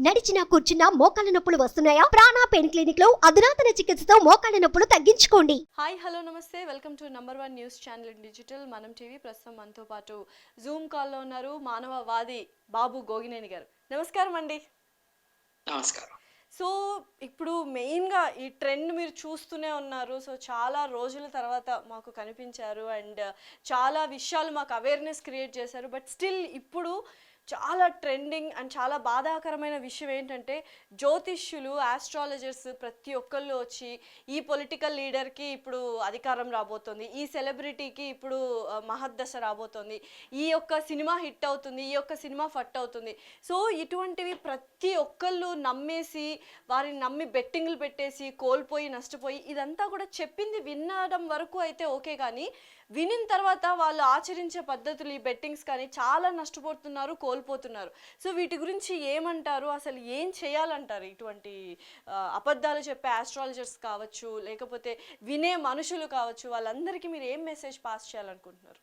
నడిచినా కూర్చున్నా మోకాళ్ళ నొప్పులు వస్తున్నాయా? ప్రాణా పెయిన్ క్లినిక్ లో అధునాతన చికిత్సతో మోకాళ్ళ నొప్పులు తగ్గించుకోండి. హాయ్ హలో నమస్తే, welcome to #1 news channel in digital మనం టీవీ. ప్రస్తుతం మనతో పాటు జూమ్ కాల్లో ఉన్నారు మానవవాది బాబు గోగినేని గారు. నమస్కారం అండి. నమస్కారం. సో ఇప్పుడు మెయిన్గా ఈ ట్రెండ్ మీరు చూస్తూనే ఉన్నారు. సో చాలా రోజుల తర్వాత మాకు కనిపించారు అండ్ చాలా విషయాలు మాకు అవేర్నెస్ క్రియేట్ చేశారు. బట్ స్టిల్ ఇప్పుడు చాలా ట్రెండింగ్ అండ్ చాలా బాధాకరమైన విషయం ఏంటంటే, జ్యోతిష్యులు, ఆస్ట్రాలజర్స్ ప్రతి ఒక్కళ్ళు వచ్చి ఈ పొలిటికల్ లీడర్కి ఇప్పుడు అధికారం రాబోతుంది, ఈ సెలబ్రిటీకి ఇప్పుడు మహద్దశ రాబోతుంది, ఈ యొక్క సినిమా హిట్ అవుతుంది, ఈ యొక్క సినిమా ఫట్ అవుతుంది. సో ఇటువంటివి ప్రతి ఒక్కళ్ళు నమ్మేసి, వారిని నమ్మి బెట్టింగ్లు పెట్టేసి కోల్పోయి నష్టపోయి, ఇదంతా కూడా చెప్పింది వినడం వరకు అయితే ఓకే, కానీ వినిన తర్వాత వాళ్ళు ఆచరించే పద్ధతులు, ఈ బెట్టింగ్స్ కానీ చాలా నష్టపోతున్నారు, కోల్పోతున్నారు. సో వీటి గురించి ఏమంటారు? అసలు ఏం చేయాలంటారు? ఇటువంటి అబద్ధాలు చెప్పే ఆస్ట్రాలజర్స్ కావచ్చు, లేకపోతే వినే మనుషులు కావచ్చు, వాళ్ళందరికీ మీరు ఏం మెసేజ్ పాస్ చేయాలనుకుంటున్నారు?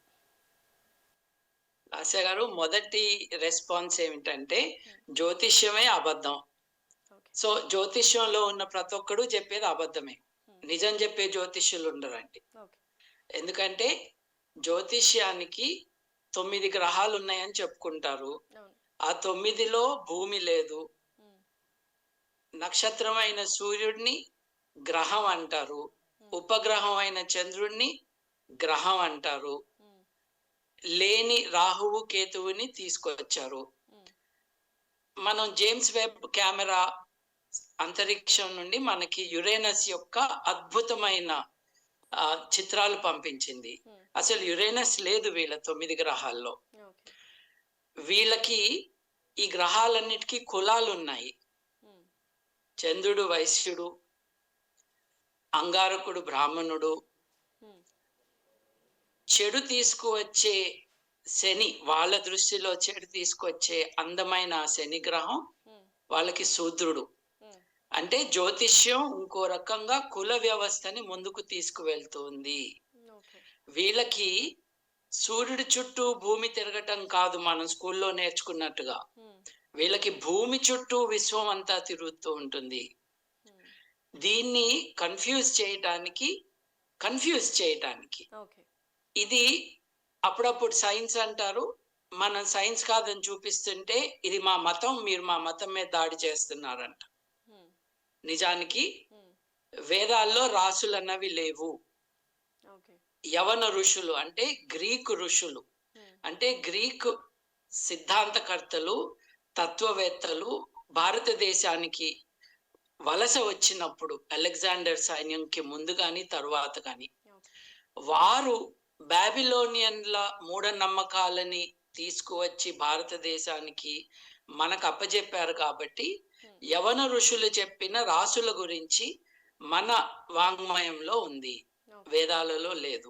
ఆశా గారు, మొదటి రెస్పాన్స్ ఏమిటంటే జ్యోతిష్యమే అబద్ధం. సో జ్యోతిష్యంలో ఉన్న ప్రతి ఒక్కడు చెప్పేది అబద్ధమే. నిజం చెప్పే జ్యోతిష్యులు ఉండరండి. ఎందుకంటే జ్యోతిష్యానికి 9 గ్రహాలు ఉన్నాయని చెప్పుకుంటారు. ఆ 9లో భూమి లేదు. నక్షత్రం అయిన సూర్యుడిని గ్రహం అంటారు, ఉపగ్రహం అయిన చంద్రుడిని గ్రహం అంటారు, లేని రాహువు కేతువుని తీసుకొచ్చారు. మనం జేమ్స్ వెబ్ కెమెరా అంతరిక్షం నుండి మనకి యురేనస్ యొక్క అద్భుతమైన చిత్రాలు పంపించింది. అసలు యురేనస్ లేదు వీళ్ళ 9 గ్రహాల్లో. వీళ్ళకి ఈ గ్రహాలన్నిటికీ కులాలు ఉన్నాయి. చంద్రుడు వైశ్యుడు, అంగారకుడు బ్రాహ్మణుడు, చెడు తీసుకువచ్చే శని, వాళ్ళ దృష్టిలో చెడు తీసుకొచ్చే అందమైన శని గ్రహం వాళ్ళకి శూద్రుడు. అంటే జ్యోతిష్యం ఇంకో రకంగా కుల వ్యవస్థని ముందుకు తీసుకువెళ్తుంది. వీళ్ళకి సూర్యుడి చుట్టూ భూమి తిరగటం కాదు మనం స్కూల్లో నేర్చుకున్నట్టుగా, వీళ్ళకి భూమి చుట్టూ విశ్వం అంతా తిరుగుతూ ఉంటుంది. దీన్ని కన్ఫ్యూజ్ చేయటానికి ఇది అప్పుడప్పుడు సైన్స్ అంటారు. మనం సైన్స్ కాదని చూపిస్తుంటే ఇది మా మతం, మీరు మా మతం మీద దాడి చేస్తున్నారంట. నిజానికి వేదాల్లో రాసులు అన్నవి లేవు. యవన ఋషులు అంటే గ్రీకు ఋషులు, అంటే గ్రీకు సిద్ధాంతకర్తలు, తత్వవేత్తలు భారతదేశానికి వలస వచ్చినప్పుడు, అలెగ్జాండర్ సైన్యంకి ముందు కానీ తరువాత కానీ, వారు బాబిలోనియన్ల మూఢనమ్మకాలని తీసుకువచ్చి భారతదేశానికి మనకు అప్పజెప్పారు. కాబట్టి యవన ఋషులు చెప్పిన రాసుల గురించి మన వాంగ్మయంలో ఉంది, వేదాలలో లేదు.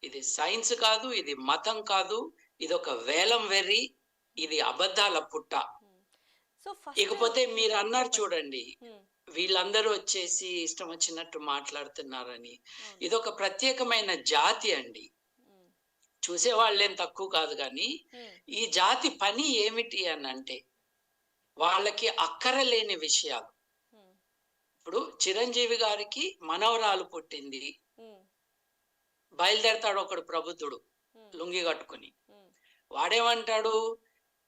ఇది సైన్స్ కాదు, ఇది మతం కాదు, ఇది ఒక వేలం వెర్రి, ఇది అబద్ధాల పుట్ట. ఇకపోతే మీరు అన్నారు చూడండి, వీళ్ళందరూ వచ్చేసి ఇష్టం వచ్చినట్టు మాట్లాడుతున్నారని. ఇదొక ప్రత్యేకమైన జాతి అండి. చూసేవాళ్ళేం తక్కువ కాదు, కానీ ఈ జాతి పని ఏమిటి అని అంటే వాళ్ళకి అక్కరలేని విషయాలు. ఇప్పుడు చిరంజీవి గారికి మనవరాలు పుట్టింది, బయలుదేరతాడు ఒకడు ప్రబుద్ధుడు లుంగి కట్టుకుని. వాడేమంటాడు,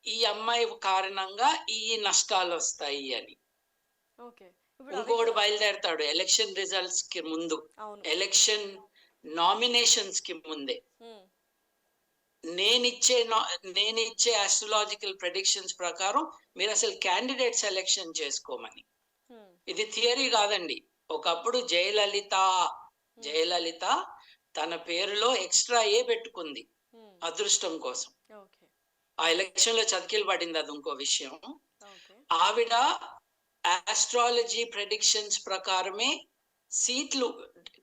ఈ అమ్మాయి కారణంగా ఈ నష్టాలు వస్తాయి అని. ఇంకొకడు బయలుదేరతాడు ఎలక్షన్ రిజల్ట్స్ కి ముందు, ఎలక్షన్ నామినేషన్స్ కి ముందే, నేనిచ్చే ఆస్ట్రాలజికల్ ప్రెడిక్షన్స్ ప్రకారం మీరు అసలు క్యాండిడేట్ సెలెక్షన్ చేసుకోమని. ఇది థియరీ కాదండి. ఒకప్పుడు జయలలిత తన పేరులో ఎక్స్ట్రా ఏ పెట్టుకుంది అదృష్టం కోసం. ఆ ఎలక్షన్ లో చతికిలు పడింది, అది ఇంకో విషయం. ఆవిడ ఆస్ట్రాలజీ ప్రెడిక్షన్స్ ప్రకారమే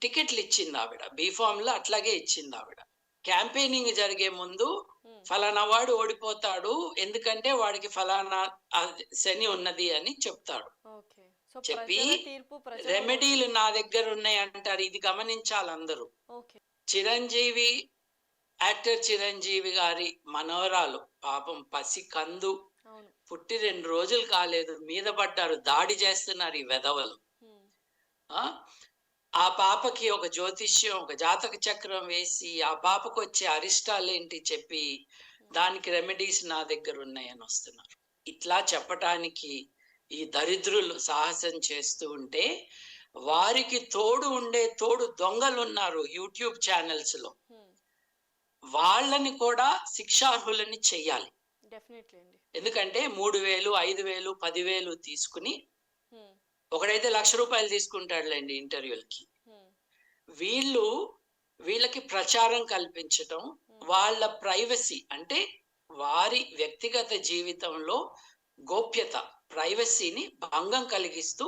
టికెట్లు ఇచ్చింది ఆవిడ. బీఫామ్ లో అట్లాగే ఇచ్చింది ఆవిడ. క్యాంపెయినింగ్ జరిగే ముందు ఫలానా వాడు ఓడిపోతాడు ఎందుకంటే వాడికి ఫలానా శని ఉన్నది అని చెప్తాడు. చెప్పి రెమెడీలు నా దగ్గర ఉన్నాయి అంటారు. ఇది గమనించాలి అందరూ. యాక్టర్ చిరంజీవి గారి మనవరాలు పాపం పసి కందు పుట్టి 2 రోజులు కాలేదు మీద పడ్డారు, దాడి చేస్తున్నారు ఈ వెధవలు. ఆ ఆ పాపకి ఒక జ్యోతిష్యం, ఒక జాతక చక్రం వేసి ఆ పాపకు వచ్చే అరిష్టాలేంటి చెప్పి దానికి రెమెడీస్ నా దగ్గర ఉన్నాయని వస్తున్నారు. ఇట్లా చెప్పటానికి ఈ దరిద్రులు సాహసం చేస్తూ ఉంటే వారికి తోడు ఉండే తోడు దొంగలు ఉన్నారు యూట్యూబ్ ఛానల్స్ లో. వాళ్ళని కూడా శిక్షార్హులని చెయ్యాలి. డెఫినెట్లీ అండి. ఎందుకంటే 3,000, 5,000, 10,000 తీసుకుని ఒకడైతే ₹1,00,000 తీసుకుంటాడులేండి ఇంటర్వ్యూలకి. వీళ్ళకి ప్రచారం కల్పించటం, వాళ్ళ ప్రైవసీ అంటే వారి వ్యక్తిగత జీవితంలో గోప్యత, ప్రైవసీని భంగం కలిగిస్తూ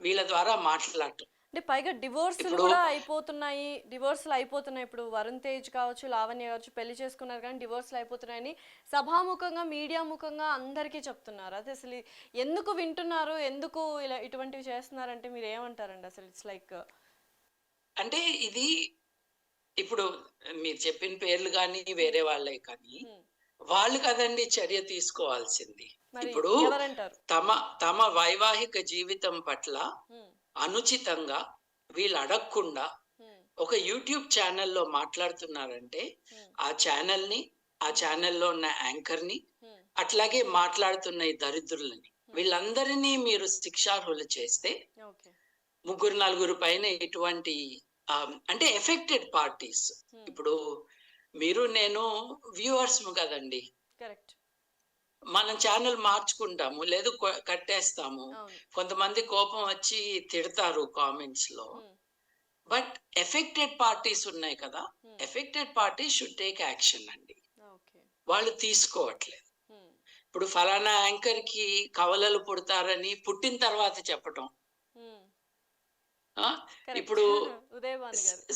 వీళ్ళ ద్వారా మాట్లాడటం. అంటే పైగా డివోర్సులు కూడా అయిపోతున్నాయి, డివోర్సులు అయిపోతున్నాయి. ఇప్పుడు వరుణ్ తేజ్ కావచ్చు, లావణ్య కావచ్చు పెళ్లి చేసుకున్నారు కానీ డివోర్సులు అయిపోతున్నాయని సభాముఖంగా, మీడియా ముఖంగా అందరికీ చెప్తున్నారు. అది అసలు ఎందుకు వింటున్నారు, ఎందుకు ఇలా ఇటువంటివి చేస్తున్నారంటే మీరు ఏమంటారండి అసలు? ఇట్స్ లైక్ అంటే ఇది ఇప్పుడు మీరు చెప్పిన పేర్లు కానీ వేరే వాళ్ళే కానీ వాళ్ళు కదండి చర్య తీసుకోవాల్సింది. ఇప్పుడు తమ వైవాహిక జీవితం పట్ల అనుచితంగా వీళ్ళు అడగకుండా ఒక యూట్యూబ్ ఛానల్లో మాట్లాడుతున్నారంటే ఆ ఛానల్లో ఉన్న యాంకర్ని అట్లాగే మాట్లాడుతున్న ఈ దరిద్రులని వీళ్ళందరినీ మీరు శిక్షార్హులు చేస్తే 3-4 పైన ఎటువంటి అంటే ఎఫెక్టెడ్ పార్టీస్, ఇప్పుడు మీరు నేను వ్యూవర్స్ కదండి, మనం ఛానల్ మార్చుకుంటాము లేదు కట్టేస్తాము. కొంతమంది కోపం వచ్చి తిడతారు కామెంట్స్ లో, బట్ ఎఫెక్టెడ్ పార్టీస్ ఉన్నాయి కదా, affected parties should take action అండి. వాళ్ళు తీసుకోవట్లేదు. ఇప్పుడు ఫలానా యాంకర్ కి కవలలు పుడతారని పుట్టిన తర్వాత చెప్పటం. ఇప్పుడు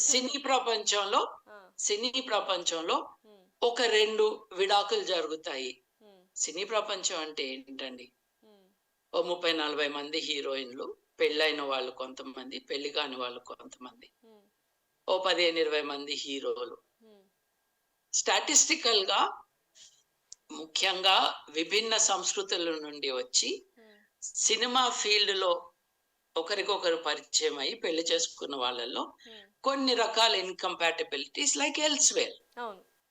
సినీ ప్రపంచంలో ఒక 2 విడాకులు జరుగుతాయి. సినీ ప్రపంచం అంటే ఏంటండి, ఓ 30-40 మంది హీరోయిన్లు, పెళ్ళైన వాళ్ళు కొంతమంది, పెళ్లి కాని వాళ్ళు కొంతమంది, ఓ 15-20 మంది హీరోలు. స్టాటిస్టికల్ గా ముఖ్యంగా విభిన్న సంస్కృతుల నుండి వచ్చి సినిమా ఫీల్డ్ లో ఒకరికొకరు పరిచయం అయ్యి పెళ్లి చేసుకున్న వాళ్ళల్లో కొన్ని రకాల ఇన్కంపాటబిలిటీస్ లైక్ ఎల్స్వేర్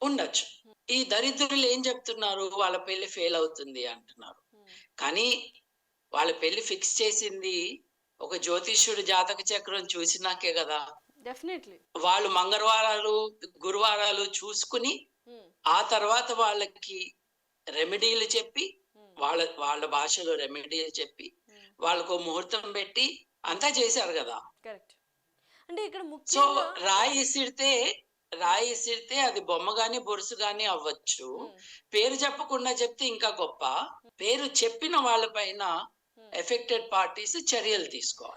ఉండొచ్చు. ఈ దరిద్రులు ఏం చెప్తున్నారు, వాళ్ళ పెళ్లి ఫెయిల్ అవుతుంది అంటున్నారు. కానీ వాళ్ళ పెళ్లి ఫిక్స్ చేసింది ఒక జ్యోతిష్యుడు జాతక చక్రం చూసినాకే కదా. డెఫినెట్లీ వాళ్ళు మంగళవారాలు, గురువారాలు చూసుకుని ఆ తర్వాత వాళ్ళకి రెమెడీలు చెప్పి, వాళ్ళ భాషలో రెమెడీలు చెప్పి వాళ్ళకు ముహూర్తం పెట్టి అంతా చేశారు కదా. అంటే ఇక్కడ సో రాయి ఇసిరితే అది బొమ్మ గాని బొరుసు గాని అవ్వచ్చు. పేరు చెప్పకుండా చెప్తే ఇంకా గొప్ప. పేరు చెప్పిన వాళ్ళ పైన ఎఫెక్టెడ్ పార్టీస్ చర్యలు తీసుకోవాలి.